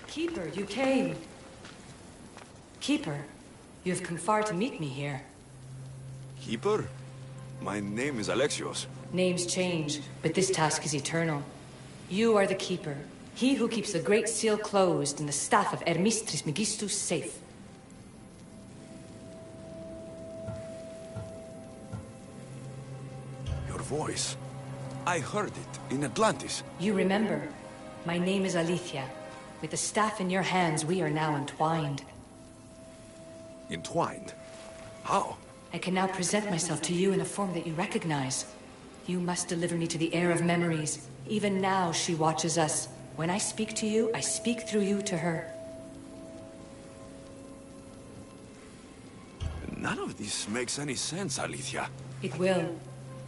Keeper, you came. Keeper, you have come far to meet me here. Keeper? My name is Alexios. Names change, but this task is eternal. You are the Keeper, he who keeps the Great Seal closed and the staff of Hermes Trismegistus safe. Your voice. I heard it in Atlantis. You remember. My name is Alethea. With the staff in your hands, we are now entwined. Entwined? How? I can now present myself to you in a form that you recognize. You must deliver me to the Heir of Memories. Even now, she watches us. When I speak to you, I speak through you to her. None of this makes any sense, Alethea. It will.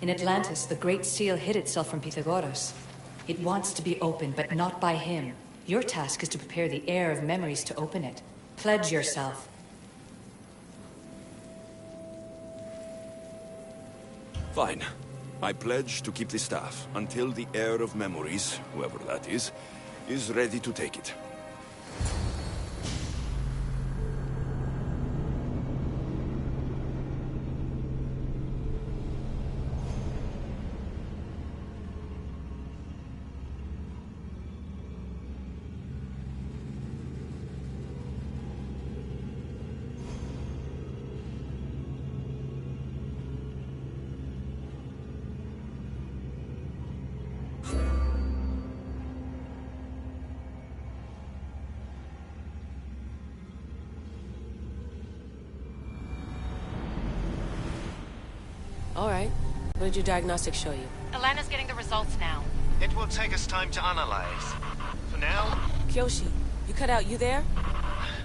In Atlantis, the Great Seal hid itself from Pythagoras. It wants to be opened, but not by him. Your task is to prepare the Heir of Memories to open it. Pledge yourself. Fine. I pledge to keep the staff until the Heir of Memories, whoever that is ready to take it. All right. What did your diagnostics show you? Elena's getting the results now. It will take us time to analyze. For now... Kyoshi, you cut out. You there?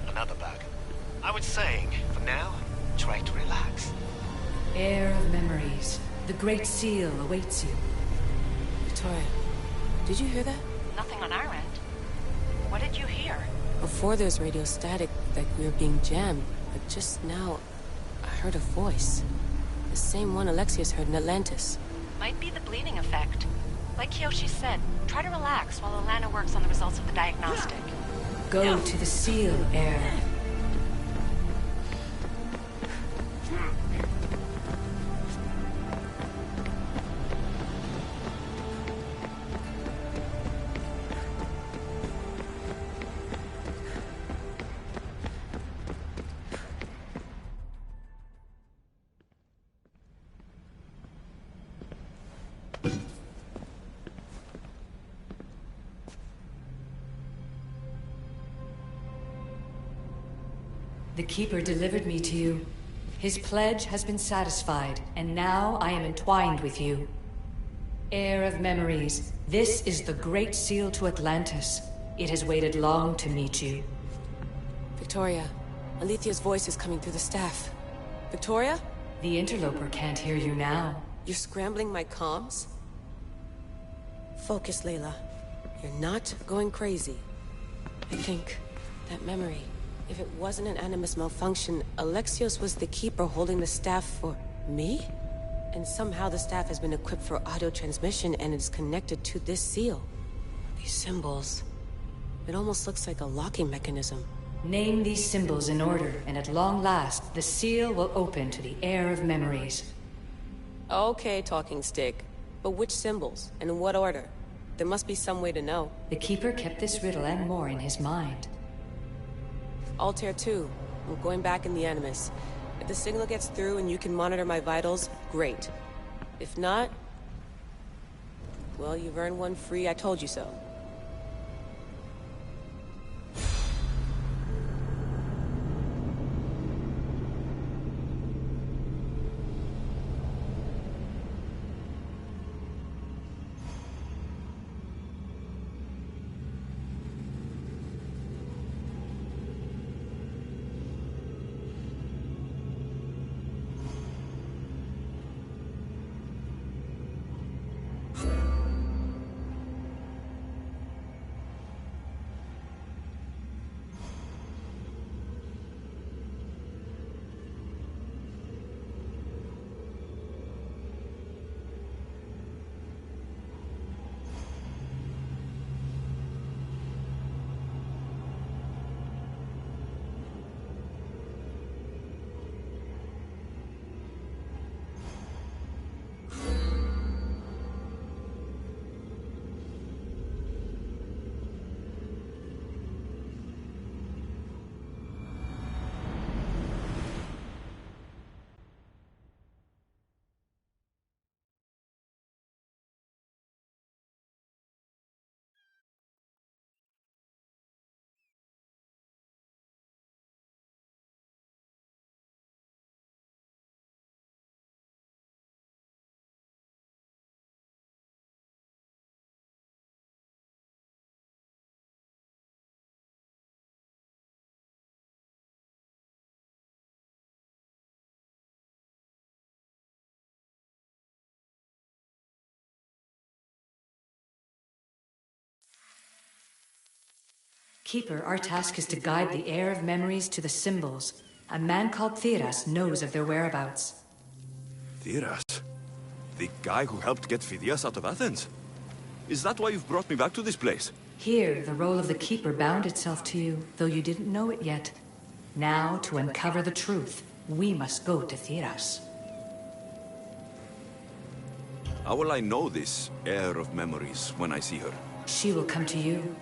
Another bug. I was saying, for now, try to relax. Heir of Memories. The Great Seal awaits you. Victoria, did you hear that? Nothing on our end. What did you hear? Before there was radio static, like we were being jammed. But just now, I heard a voice. The same one Alexios heard in Atlantis. Might be the bleeding effect. Like Kyoshi said, try to relax while Alana works on the results of the diagnostic. Go to the Seal, Heir. The Keeper delivered me to you. His pledge has been satisfied, and now I am entwined with you. Heir of Memories, this is the Great Seal to Atlantis. It has waited long to meet you. Victoria, Alethea's voice is coming through the staff. Victoria? The interloper can't hear you now. You're scrambling my comms? Focus, Layla. You're not going crazy. I think that memory... If it wasn't an Animus malfunction, Alexios was the Keeper holding the staff for... me? And somehow the staff has been equipped for audio transmission and is connected to this seal. These symbols... It almost looks like a locking mechanism. Name these symbols in order, and at long last, the seal will open to the Heir of Memories. Okay, talking stick. But which symbols? And in what order? There must be some way to know. The Keeper kept this riddle and more in his mind. Altair 2. I'm going back in the Animus. If the signal gets through and you can monitor my vitals, great. If not... well, you've earned one free I told you so. Keeper, our task is to guide the Heir of Memories to the symbols. A man called Theras knows of their whereabouts. Theras? The guy who helped get Phidias out of Athens? Is that why you've brought me back to this place? Here, the role of the Keeper bound itself to you, though you didn't know it yet. Now, to uncover the truth, we must go to Theras. How will I know this Heir of Memories when I see her? She will come to you.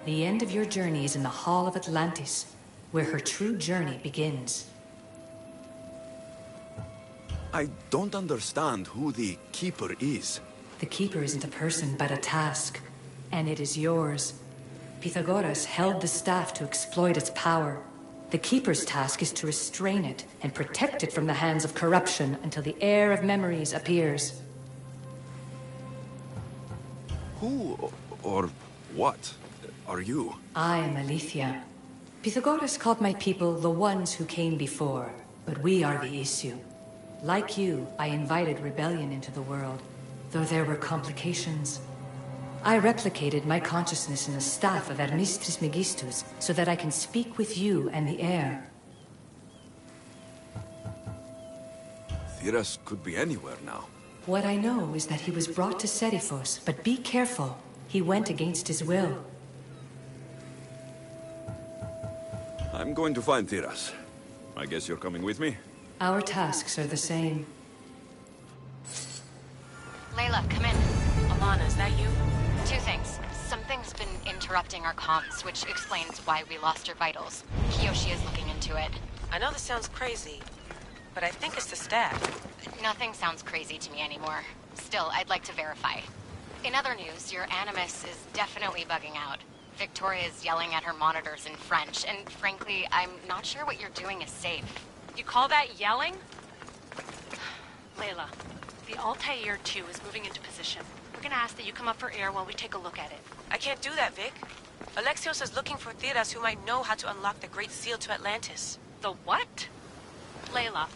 The end of your journey is in the Hall of Atlantis, where her true journey begins. I don't understand who the Keeper is. The Keeper isn't a person, but a task. And it is yours. Pythagoras held the staff to exploit its power. The Keeper's task is to restrain it and protect it from the hands of corruption until the Heir of Memories appears. Who or what are you? I am Aletheia. Pythagoras called my people the ones who came before, but we are the issue. Like you, I invited rebellion into the world, though there were complications. I replicated my consciousness in the staff of Hermistis Megistus so that I can speak with you and the Heir. Theras could be anywhere now. What I know is that he was brought to Seriphos, but be careful. He went against his will. I'm going to find Theras. I guess you're coming with me? Our tasks are the same. Layla, come in. Alana, is that you? Two things. Something's been interrupting our comms, which explains why we lost your vitals. Kiyoshi is looking into it. I know this sounds crazy, but I think it's the staff. Nothing sounds crazy to me anymore. Still, I'd like to verify. In other news, your Animus is definitely bugging out. Victoria is yelling at her monitors in French, and frankly, I'm not sure what you're doing is safe. You call that yelling? Layla, the Altair 2 is moving into position. We're gonna ask that you come up for air while we take a look at it. I can't do that, Vic. Alexios is looking for Theras who might know how to unlock the Great Seal to Atlantis. The what? Layla,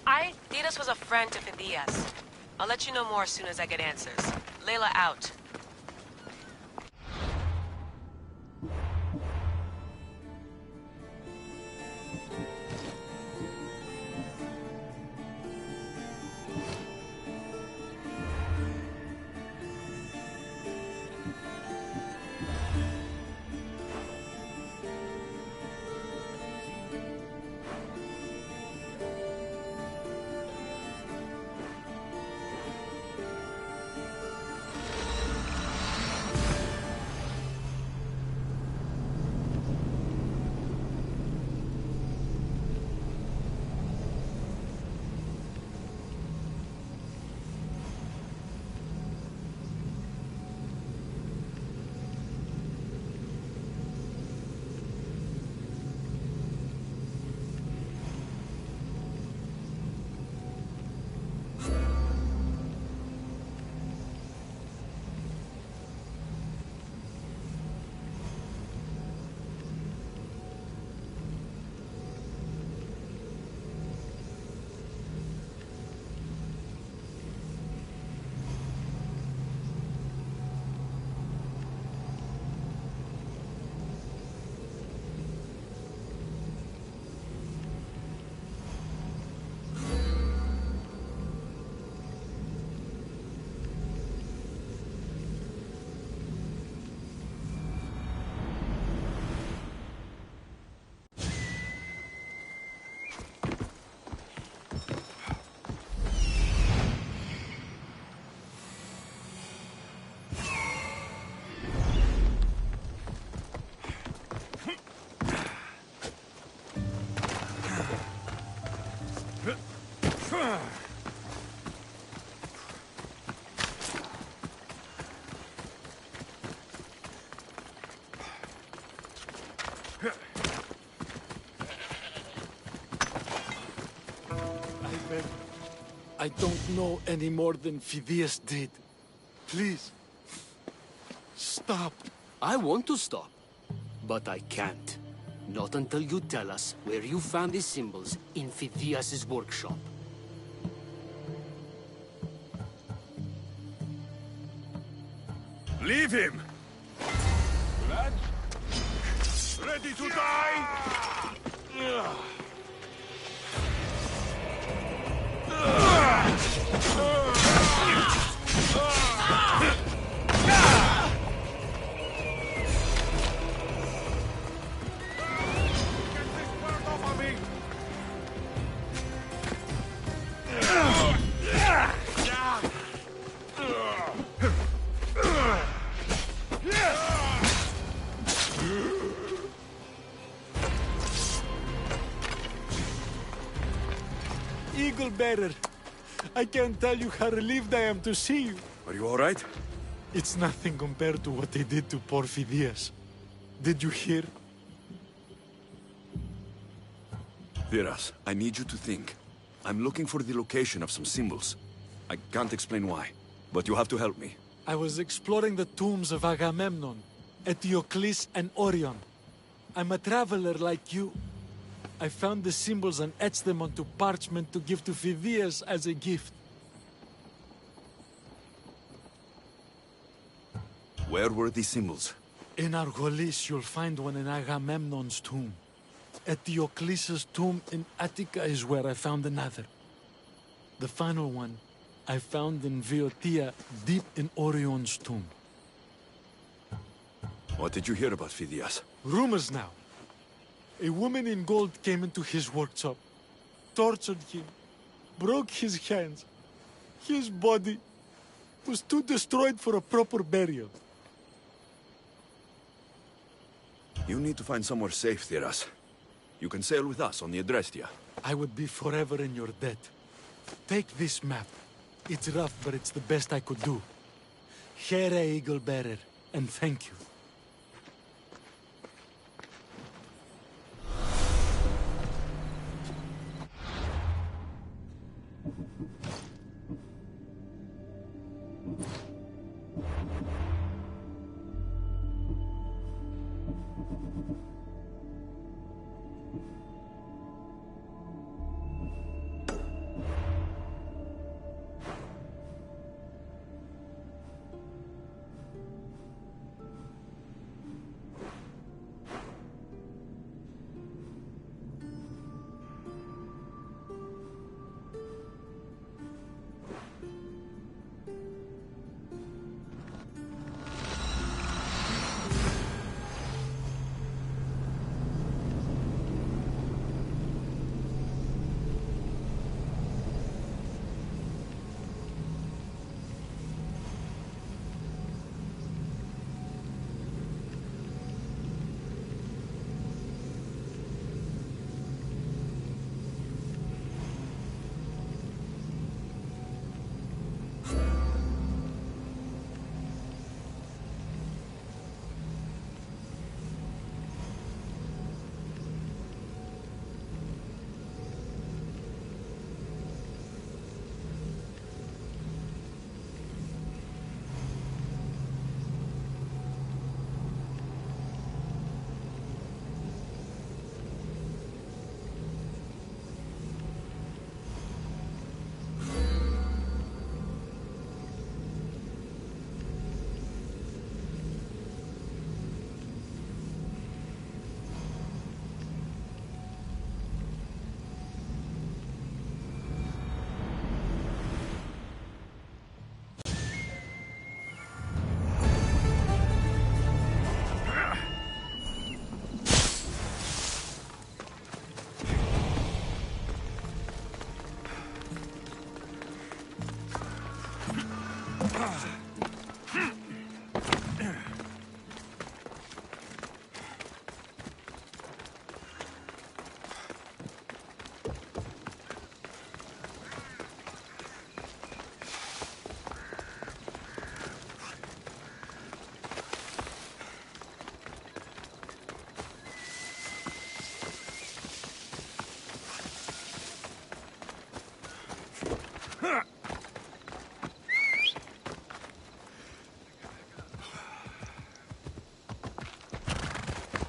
Theras was a friend to Phidias. I'll let you know more as soon as I get answers. Layla out. I don't know any more than Phidias did. Please. Stop. I want to stop, but I can't. Not until you tell us where you found these symbols in Phidias' workshop. Leave him! Lad, ready! ready to die? Eagle Bearer, I can't tell you how relieved I am to see you. Are you all right? It's nothing compared to what they did to poor Phidias. Did you hear? Viras, I need you to think. I'm looking for the location of some symbols. I can't explain why, but you have to help me. I was exploring the tombs of Agamemnon, Eteocles, and Orion. I'm a traveler like you. I found the symbols and etched them onto parchment to give to Phidias as a gift. Where were these symbols? In Argolis, you'll find one in Agamemnon's tomb. Eteocles' tomb in Attica is where I found another. The final one I found in Viotia, deep in Orion's tomb. What did you hear about Phidias? Rumors now. A woman in gold came into his workshop, tortured him, broke his hands. His body was too destroyed for a proper burial. You need to find somewhere safe, Thiras. You can sail with us on the Adrestia. I would be forever in your debt. Take this map. It's rough, but it's the best I could do. Heir, Eagle Bearer, and thank you.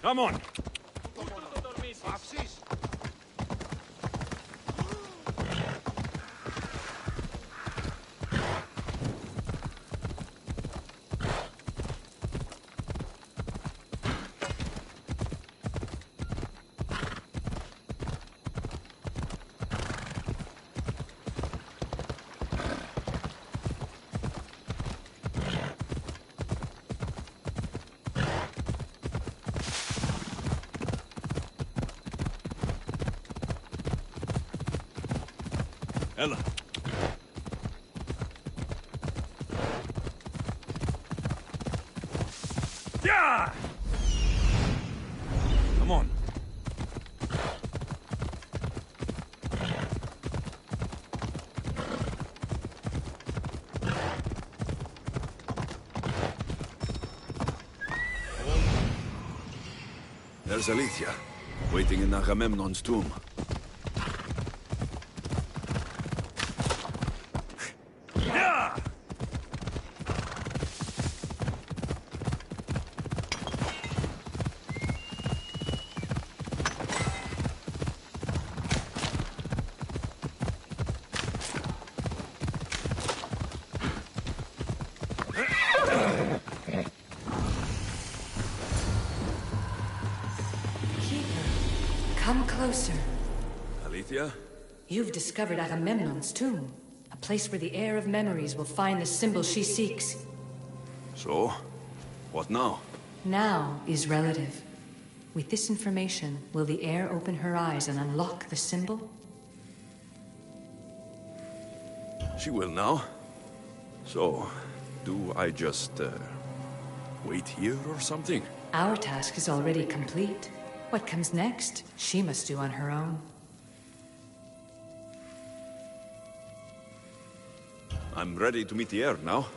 Come on! Ella. Yeah! Come on. There's Alethea, waiting in Agamemnon's tomb. Come closer. Alethea? You've discovered Agamemnon's tomb, a place where the Heir of Memories will find the symbol she seeks. So? What now? Now is relative. With this information, will the Heir open her eyes and unlock the symbol? She will now. So, do I just, wait here or something? Our task is already complete. What comes next, she must do on her own. I'm ready to meet the Heir now.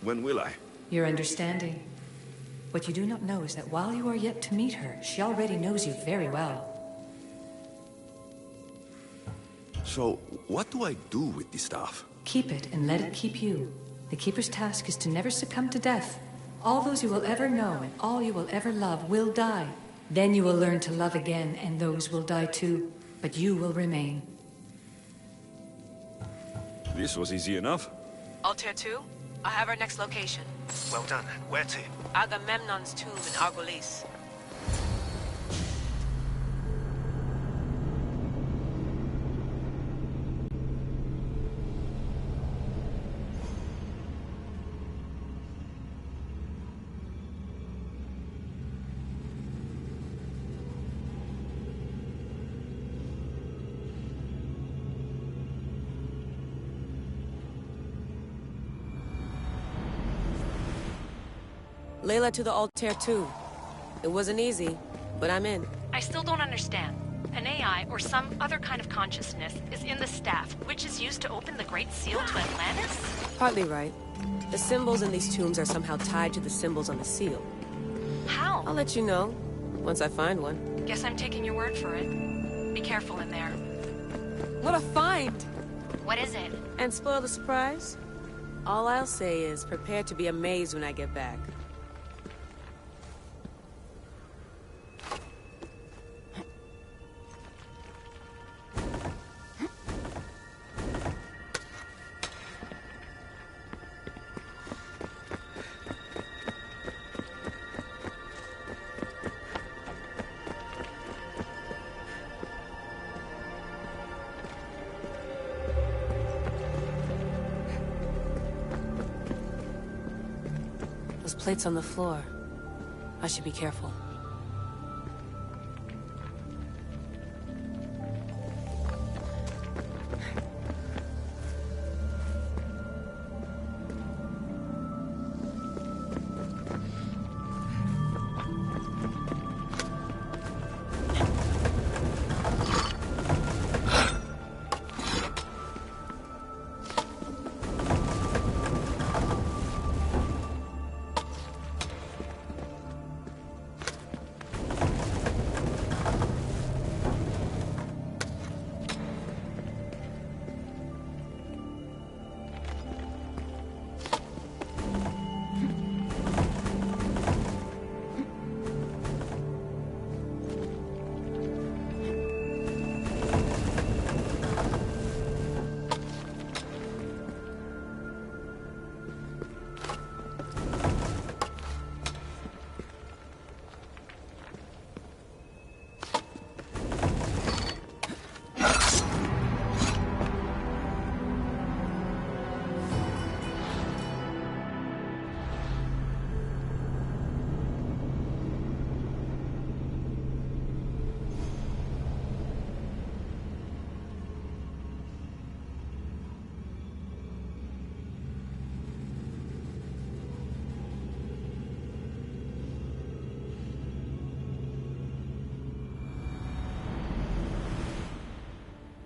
When will I? Your understanding. What you do not know is that while you are yet to meet her, she already knows you very well. So, what do I do with the staff? Keep it and let it keep you. The Keeper's task is to never succumb to death. All those you will ever know and all you will ever love will die. Then you will learn to love again, and those will die too. But you will remain. This was easy enough. Altair 2, I have our next location. Well done. Where to? Agamemnon's tomb in Argolis. Layla to the Altair 2. It wasn't easy, but I'm in. I still don't understand. An AI, or some other kind of consciousness, is in the staff, which is used to open the Great Seal to Atlantis? Partly right. The symbols in these tombs are somehow tied to the symbols on the seal. How? I'll let you know, once I find one. Guess I'm taking your word for it. Be careful in there. What a find! What is it? And spoil the surprise? All I'll say is, prepare to be amazed when I get back. Those plates on the floor. I should be careful.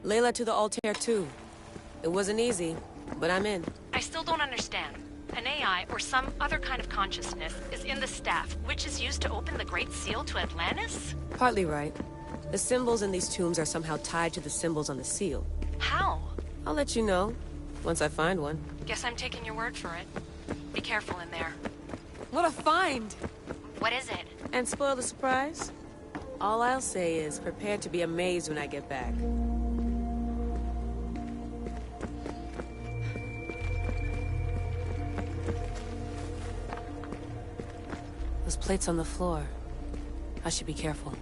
Layla to the Altair too. It wasn't easy, but I'm in. I still don't understand. An AI or some other kind of consciousness is in the staff, which is used to open the Great Seal to Atlantis? Partly right. The symbols in these tombs are somehow tied to the symbols on the seal. How? I'll let you know, once I find one. Guess I'm taking your word for it. Be careful in there. What a find! What is it? And spoil the surprise? All I'll say is, prepare to be amazed when I get back. Those plates on the floor. I should be careful.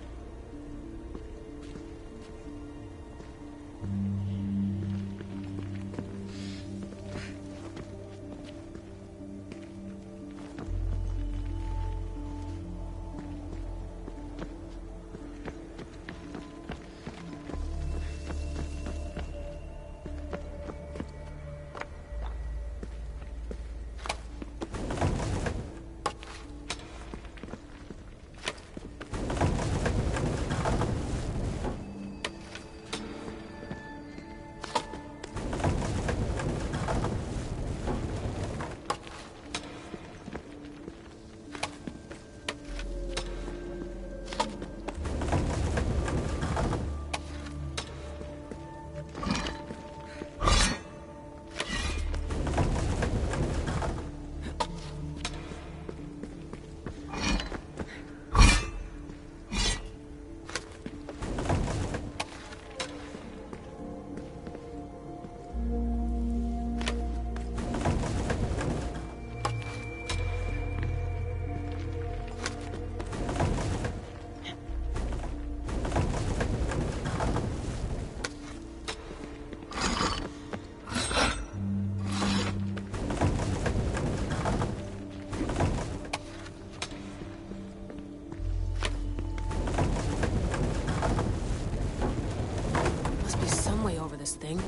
This thing.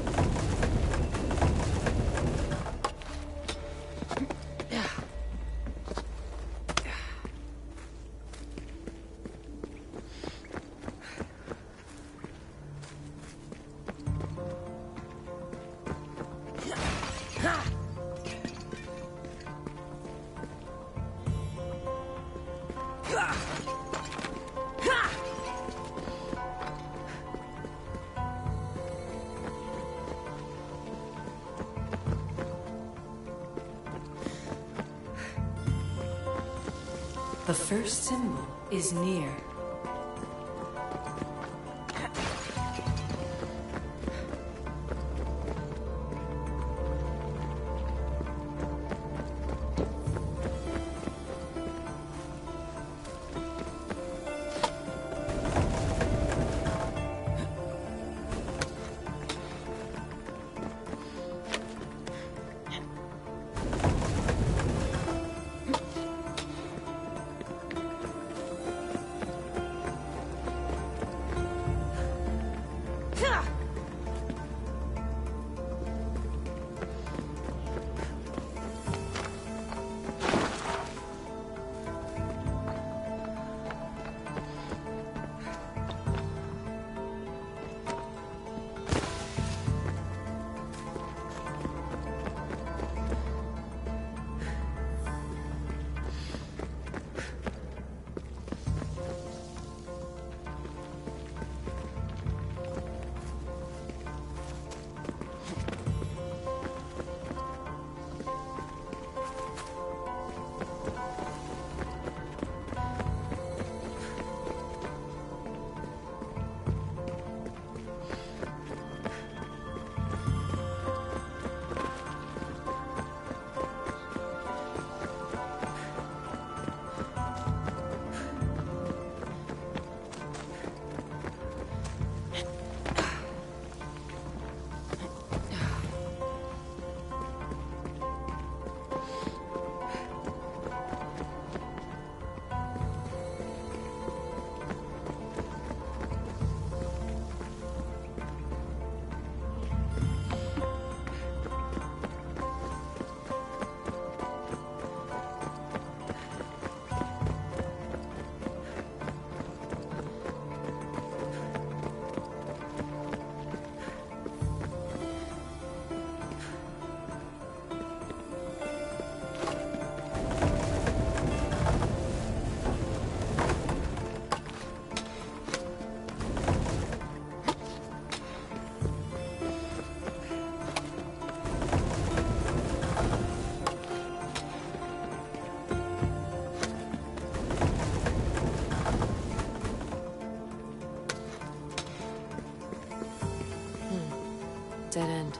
The first symbol is near. dead end.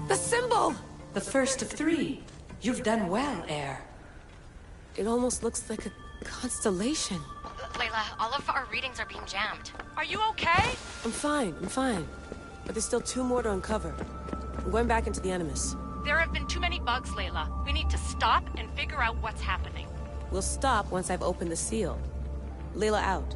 The symbol! The first of 3. You've done well, Heir. It almost looks like a constellation. Layla, all of our readings are being jammed. Are you okay? I'm fine. But there's still 2 more to uncover. I'm going back into the Animus. There have been too many bugs, Layla. We need to stop and figure out what's happening. We'll stop once I've opened the seal. Layla out.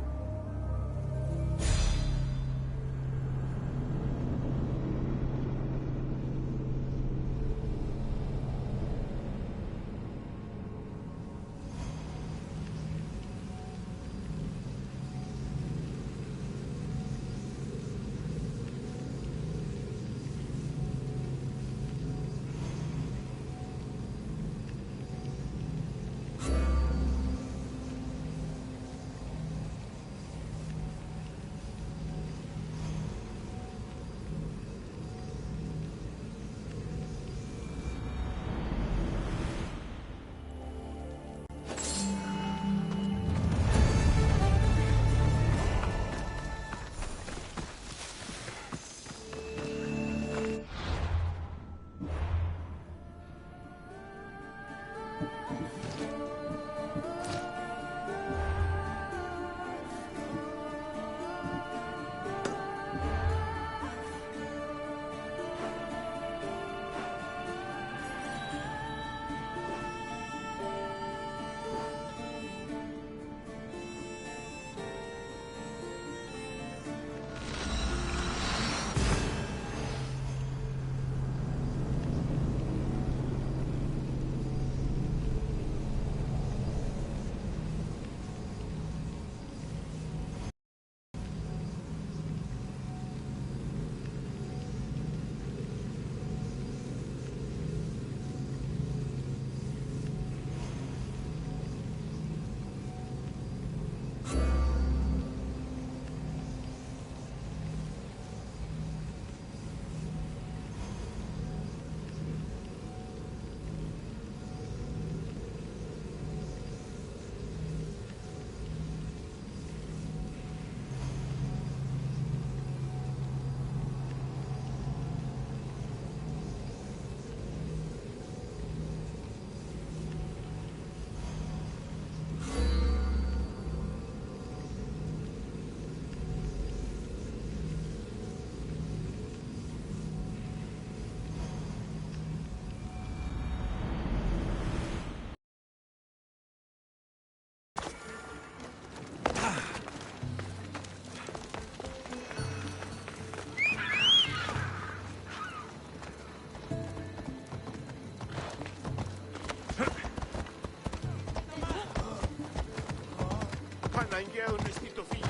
αναγκαίο στη το φύγει.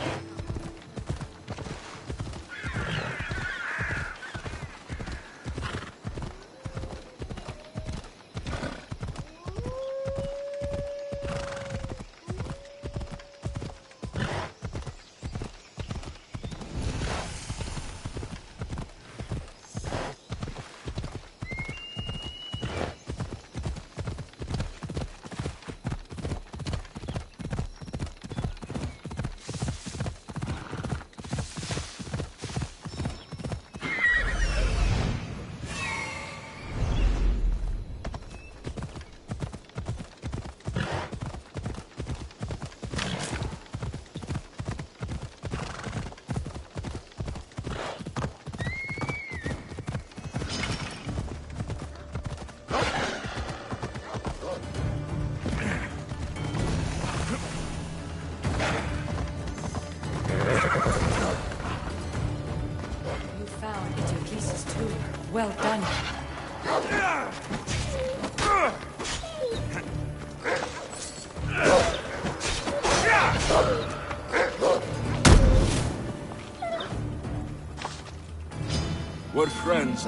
Well done. We're friends.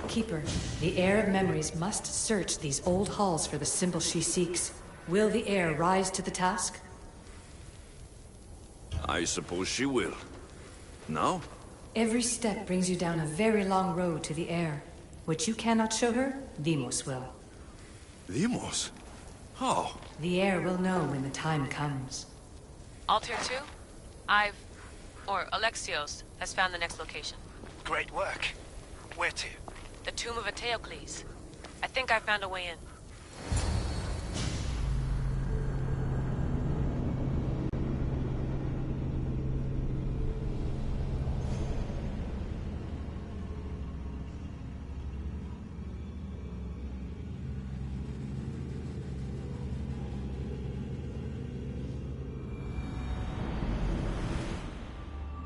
Keeper, the Heir of Memories must search these old halls for the symbol she seeks. Will the Heir rise to the task? I suppose she will. Now? Every step brings you down a very long road to the Heir. What you cannot show her, Deimos will. Deimos? How? The Heir will know when the time comes. Altair 2? Alexios has found the next location. Great work. Where to? The tomb of Eteocles. I think I found a way in.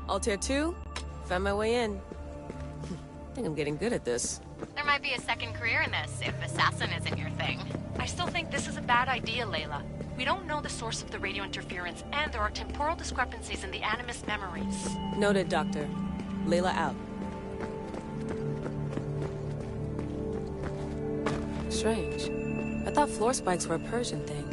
Altair 2? Found my way in. I think I'm getting good at this. There might be a second career in this, if assassin isn't your thing. I still think this is a bad idea, Layla. We don't know the source of the radio interference, and there are temporal discrepancies in the Animus memories. Noted, Doctor. Layla out. Strange. I thought floor spikes were a Persian thing.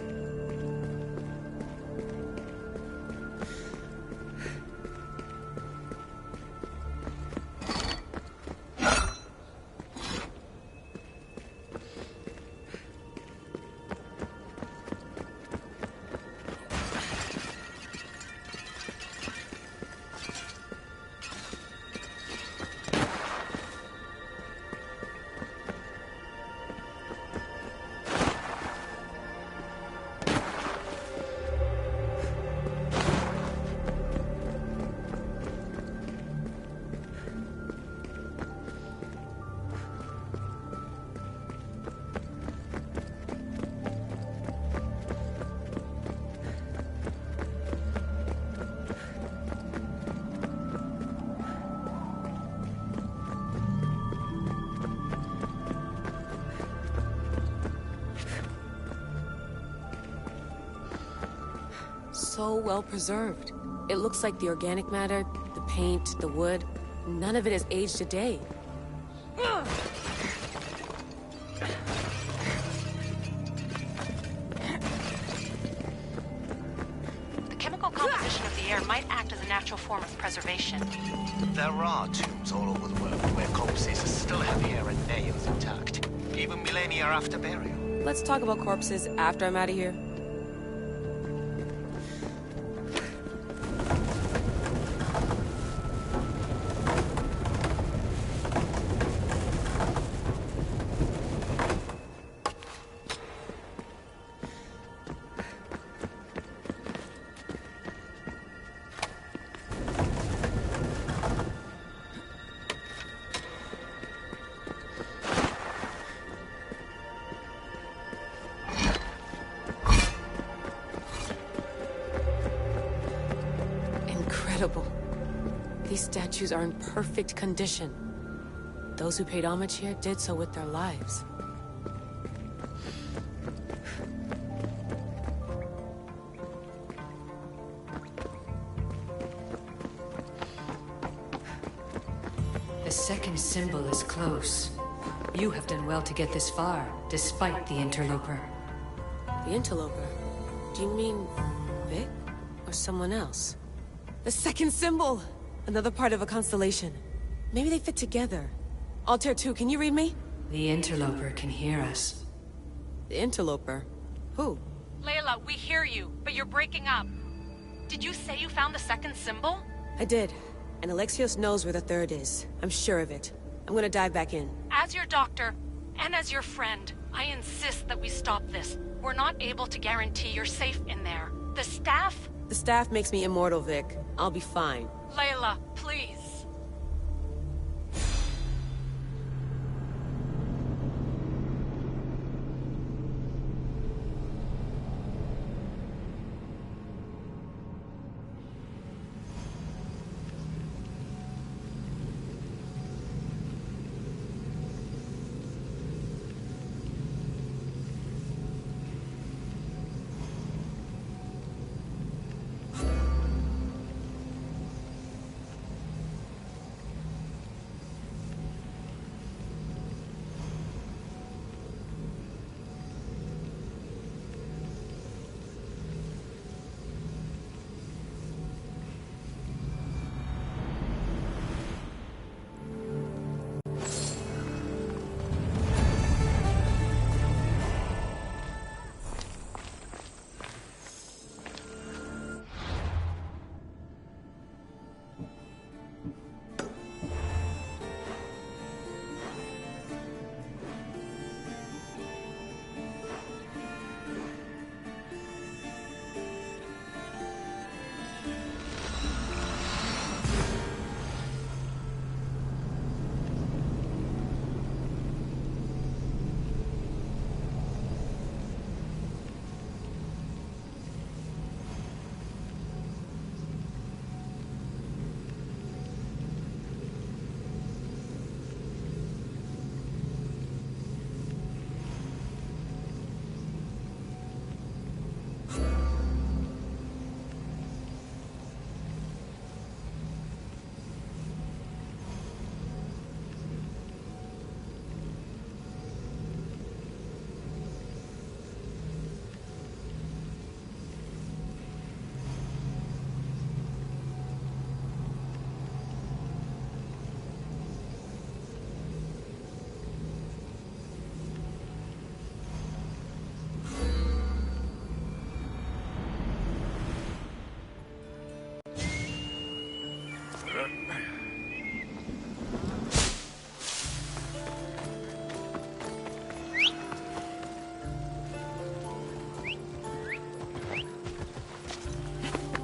So well preserved. It looks like the organic matter, the paint, the wood, none of it has aged a day. The chemical composition of the air might act as a natural form of preservation. There are tombs all over the world where corpses still have hair and nails intact, even millennia after burial. Let's talk about corpses after I'm out of here. statues are in perfect condition. Those who paid homage here did so with their lives. The second symbol is close. You have done well to get this far, despite the interloper. The interloper? Do you mean Vic? Or someone else? The second symbol! Another part of a constellation. Maybe they fit together. Altair 2, can you read me? The interloper can hear us. The interloper? Who? Layla, we hear you, but you're breaking up. Did you say you found the second symbol? I did. And Alexios knows where the third is. I'm sure of it. I'm gonna dive back in. As your doctor, and as your friend, I insist that we stop this. We're not able to guarantee you're safe in there. The staff? The staff makes me immortal, Vic. I'll be fine. Layla, please.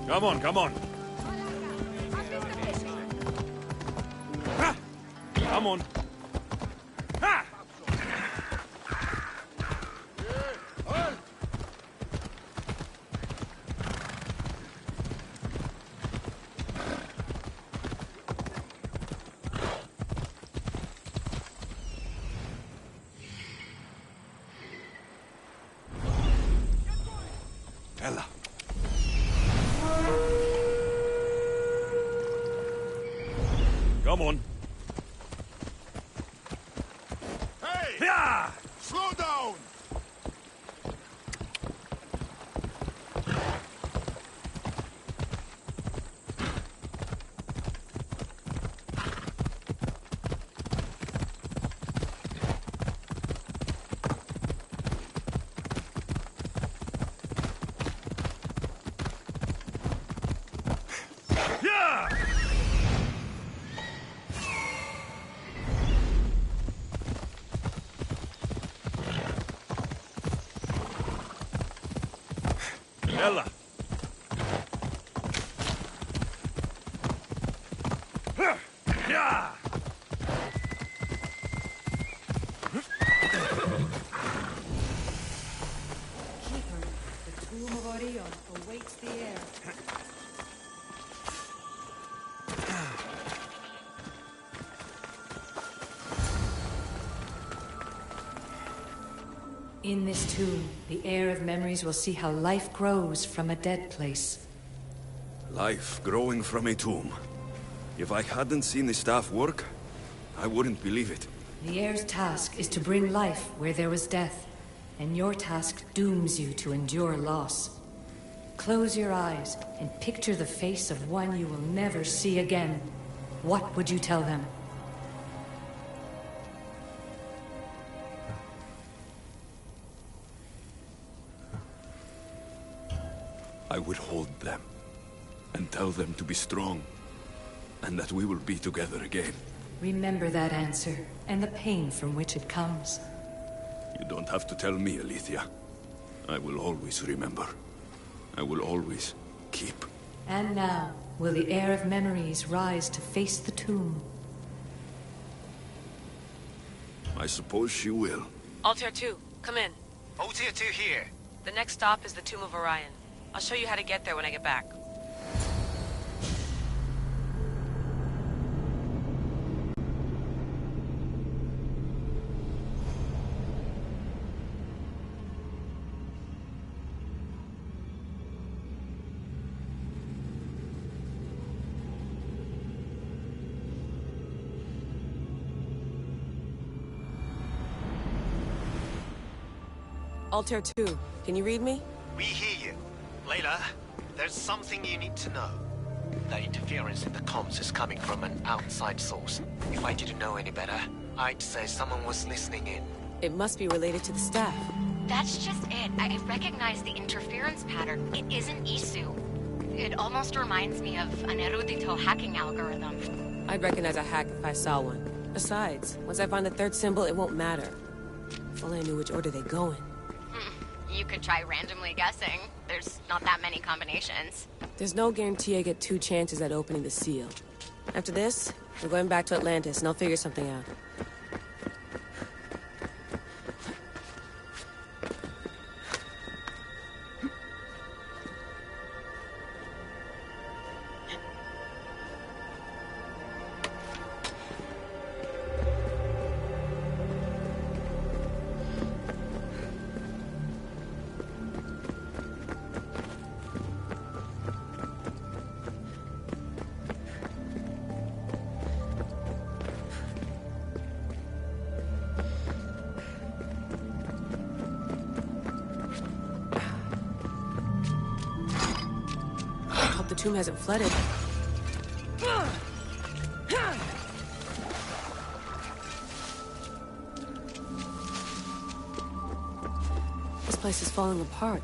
Come on, come on. Ha! Come on. Ha! Ella. Come on. Hey! Yeah! Slow down! Yeah! Ella. Yeah! Keeper, the tomb of Orion awaits the heir. In this tomb, the Heir of Memories will see how life grows from a dead place. Life growing from a tomb. If I hadn't seen the staff work, I wouldn't believe it. The Heir's task is to bring life where there was death, and your task dooms you to endure loss. Close your eyes and picture the face of one you will never see again. What would you tell them? I would hold them and tell them to be strong, and that we will be together again. Remember that answer, and the pain from which it comes. You don't have to tell me, Alethea. I will always remember. I will always keep. And now, will the Heir of Memories rise to face the tomb? I suppose she will. Altair 2, come in. Altair 2 here. The next stop is the Tomb of Orion. I'll show you how to get there when I get back. Altair 2, can you read me? We hear you. Layla, there's something you need to know. The interference in the comms is coming from an outside source. If I didn't know any better, I'd say someone was listening in. It must be related to the staff. That's just it. I recognize the interference pattern. It isn't Isu. It almost reminds me of an erudito hacking algorithm. I'd recognize a hack if I saw one. Besides, once I find the third symbol, it won't matter. If only I knew which order they go in. You could try randomly guessing. There's not that many combinations. There's no guarantee I get 2 chances at opening the seal. After this, we're going back to Atlantis and I'll figure something out. The tomb hasn't flooded. This place is falling apart.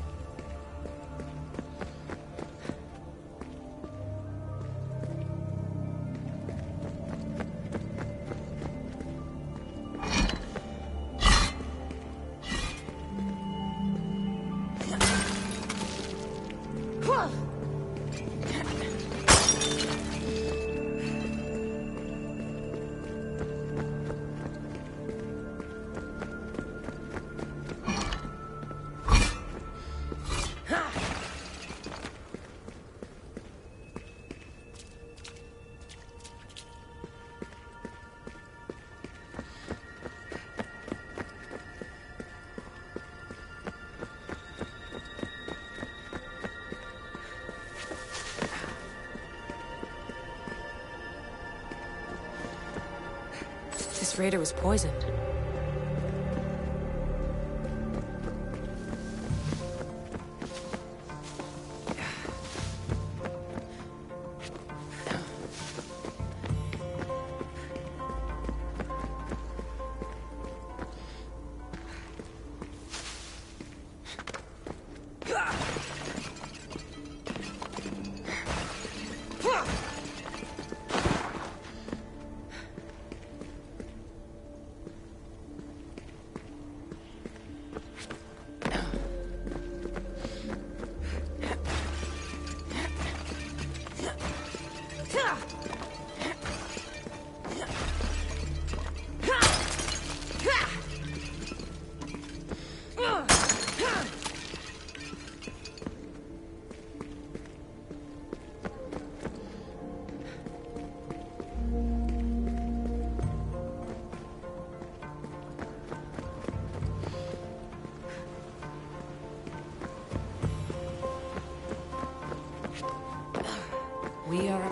This raider was poisoned.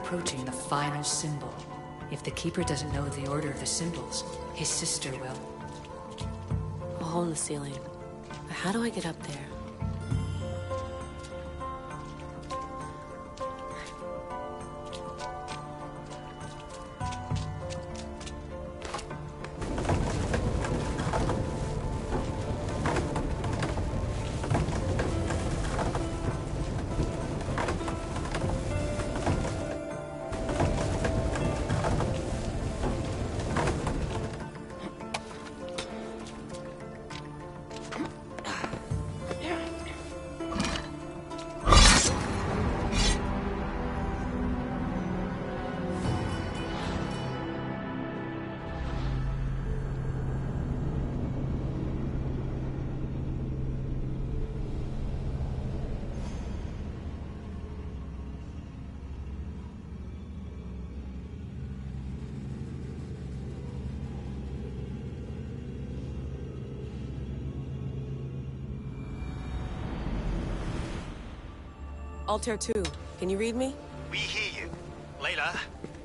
approaching the final symbol. If the Keeper doesn't know the order of the symbols, his sister will. A hole in the ceiling. But how do I get up there? Altair 2, can you read me? We hear you. Layla,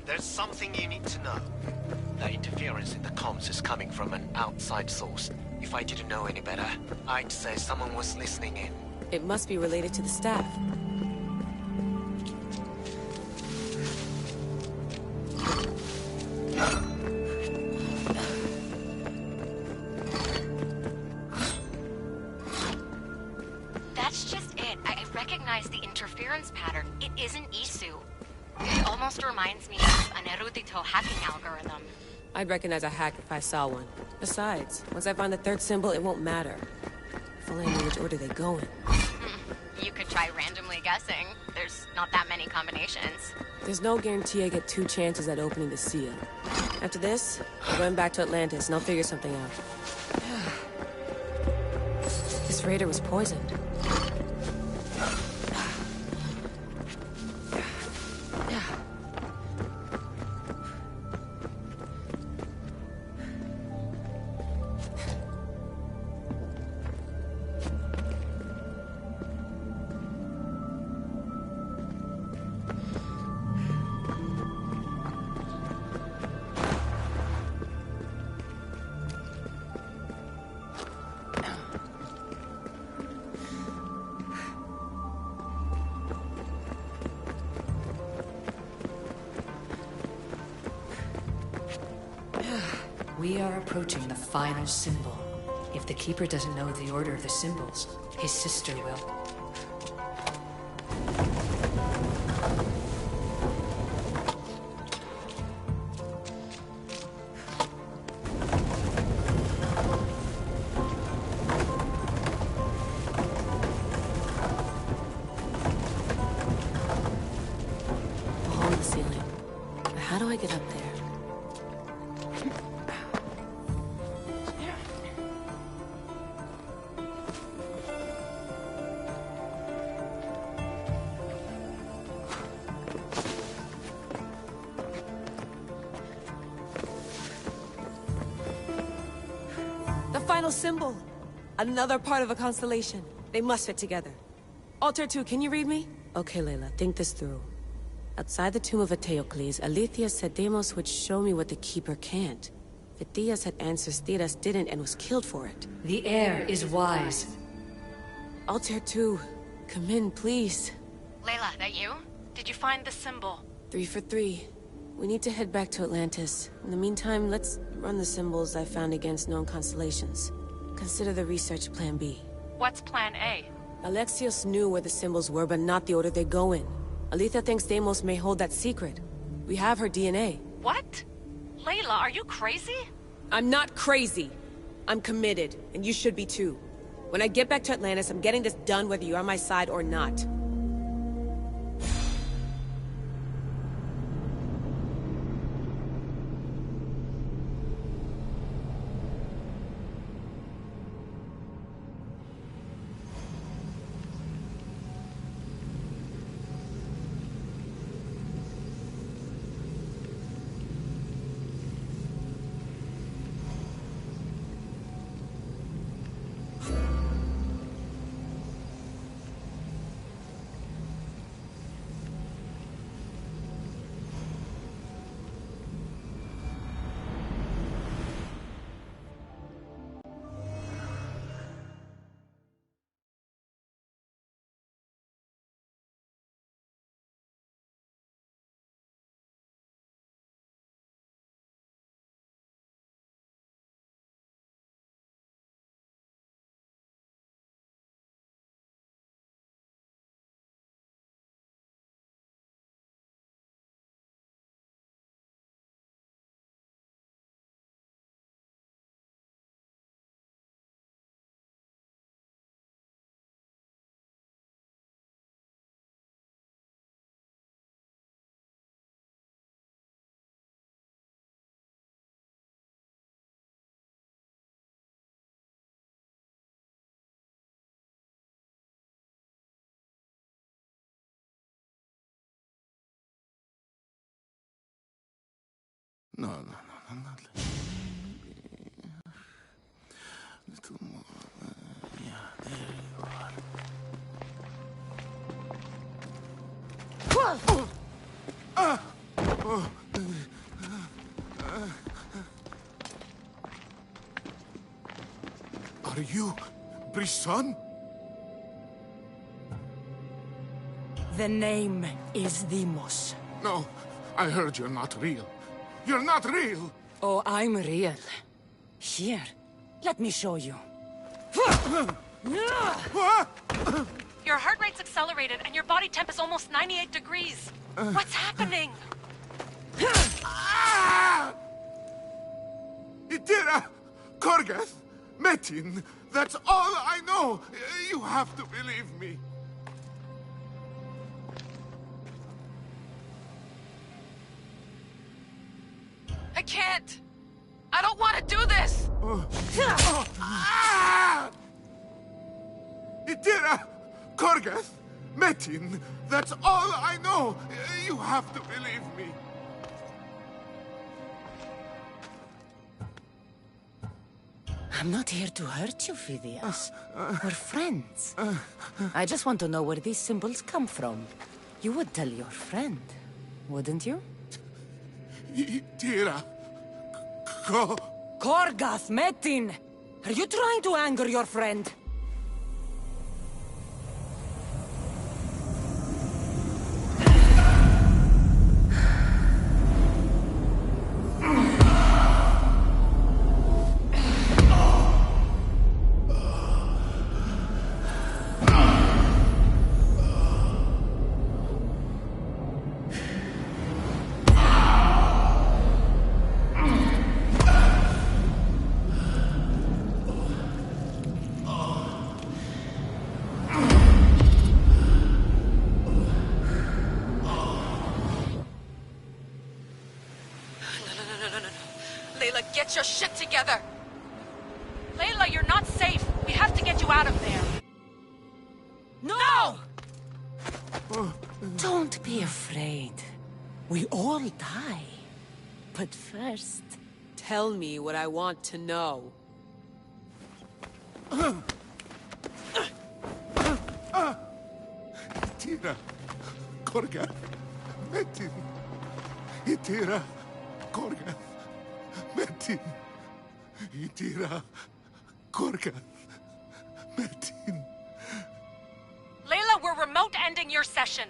there's something you need to know. The interference in the comms is coming from an outside source. If I didn't know any better, I'd say someone was listening in. It must be related to the staff. That's just it. I recognize the interference pattern. It isn't Isu. It almost reminds me of an erudito hacking algorithm. I'd recognize a hack if I saw one. Besides, once I find the third symbol, it won't matter. If only I knew which order they go in. You could try randomly guessing. There's not that many combinations. There's no guarantee I get 2 chances at opening the seal. After this, I'm going back to Atlantis and I'll figure something out. This raider was poisoned. We are approaching the final symbol. If the Keeper doesn't know the order of the symbols, his sister will. A hole in the ceiling. But how do I get up there? Final symbol! Another part of a constellation. They must fit together. Altair 2, can you read me? Okay, Layla, think this through. Outside the tomb of Eteocles, Alethea said Deimos would show me what the Keeper can't. Phidias had answers Theras didn't and was killed for it. The Heir is wise. Altair 2, come in, please. Layla, that you? Did you find the symbol? 3 for 3. We need to head back to Atlantis. In the meantime, let's run the symbols I found against known constellations. Consider the research plan B. What's plan A? Alexios knew where the symbols were, but not the order they go in. Alethea thinks Deimos may hold that secret. We have her DNA. What? Layla, are you crazy? I'm not crazy. I'm committed, and you should be too. When I get back to Atlantis, I'm getting this done whether you're on my side or not. No, not little more. Yeah, there you are. Are you Brisson? The name is Deimos. No, I heard you're not real. You're not real! Oh, I'm real. Here, let me show you. Your heart rate's accelerated and your body temp is almost 98 degrees. What's happening? Itira! Korgath! Metin! That's all I know! You have to believe me. I can't. I don't want to do this. Itira! Korgath! Metin! That's all I know! You have to believe me. I'm not here to hurt you, Phidias. We're friends. I just want to know where these symbols come from. You would tell your friend, wouldn't you? Itira! Korgath, Metin! Are you trying to anger your friend? Get your shit together! Layla, you're not safe. We have to get you out of there. No! Don't be afraid. We all die. But first... Tell me what I want to know. Itira! Korgath! Metin! Itira! Korgath! Metin! Itira! Korgath! Metin! Layla, we're remote ending your session.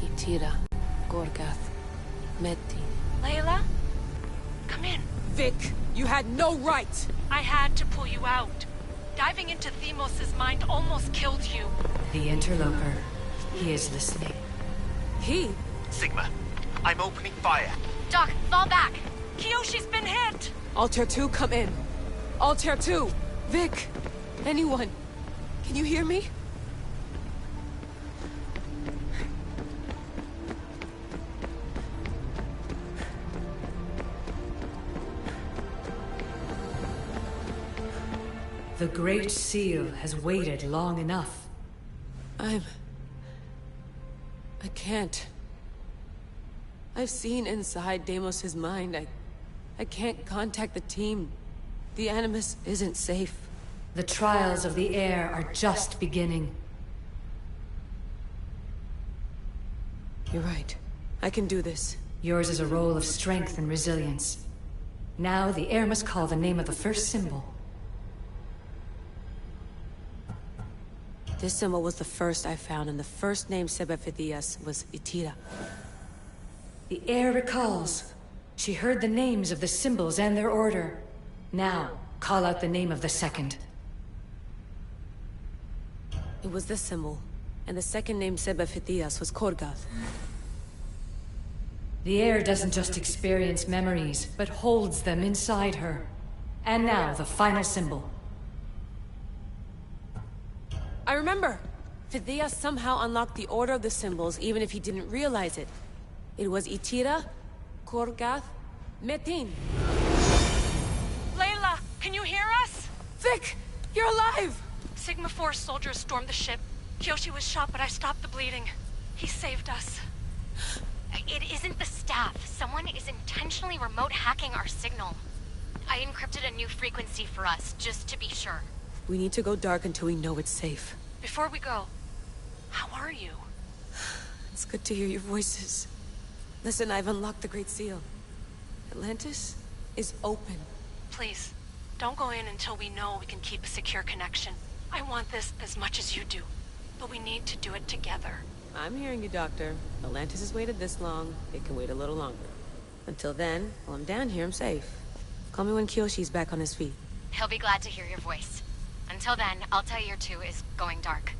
Itira, Korgath, Metin. Layla? Come in. Vic, you had no right! I had to pull you out. Diving into Deimos' mind almost killed you. The interloper. He is listening. He? Sigma, I'm opening fire. Doc, fall back. Kiyoshi's been hit! Altair 2, come in. Altair 2! Vic! Anyone! Can you hear me? The Great Seal has waited long enough. I can't. I've seen inside Deimos' mind. I can't contact the team. The Animus isn't safe. The trials of the Heir are just beginning. You're right. I can do this. Yours is a role of strength and resilience. Now the Heir must call the name of the first symbol. This symbol was the first I found, and the first name Sebefithias was Itira. The heir recalls. She heard the names of the symbols and their order. Now, call out the name of the second. It was this symbol, and the second name Sebefithias was Korgath. The heir doesn't just experience memories, but holds them inside her. And now, the final symbol. I remember! Phidias somehow unlocked the order of the symbols, even if he didn't realize it. It was Itira, Korgath, Metin. Layla, can you hear us? Vic! You're alive! Sigma 4 soldiers stormed the ship. Kyoshi was shot, but I stopped the bleeding. He saved us. It isn't the staff. Someone is intentionally remote hacking our signal. I encrypted a new frequency for us, just to be sure. We need to go dark until we know it's safe. Before we go, how are you? It's good to hear your voices. Listen, I've unlocked the Great Seal. Atlantis is open. Please, don't go in until we know we can keep a secure connection. I want this as much as you do, but we need to do it together. I'm hearing you, Doctor. Atlantis has waited this long. It can wait a little longer. Until then, while I'm down here, I'm safe. Call me when Kyoshi's back on his feet. He'll be glad to hear your voice. Until then, Altair 2 is going dark.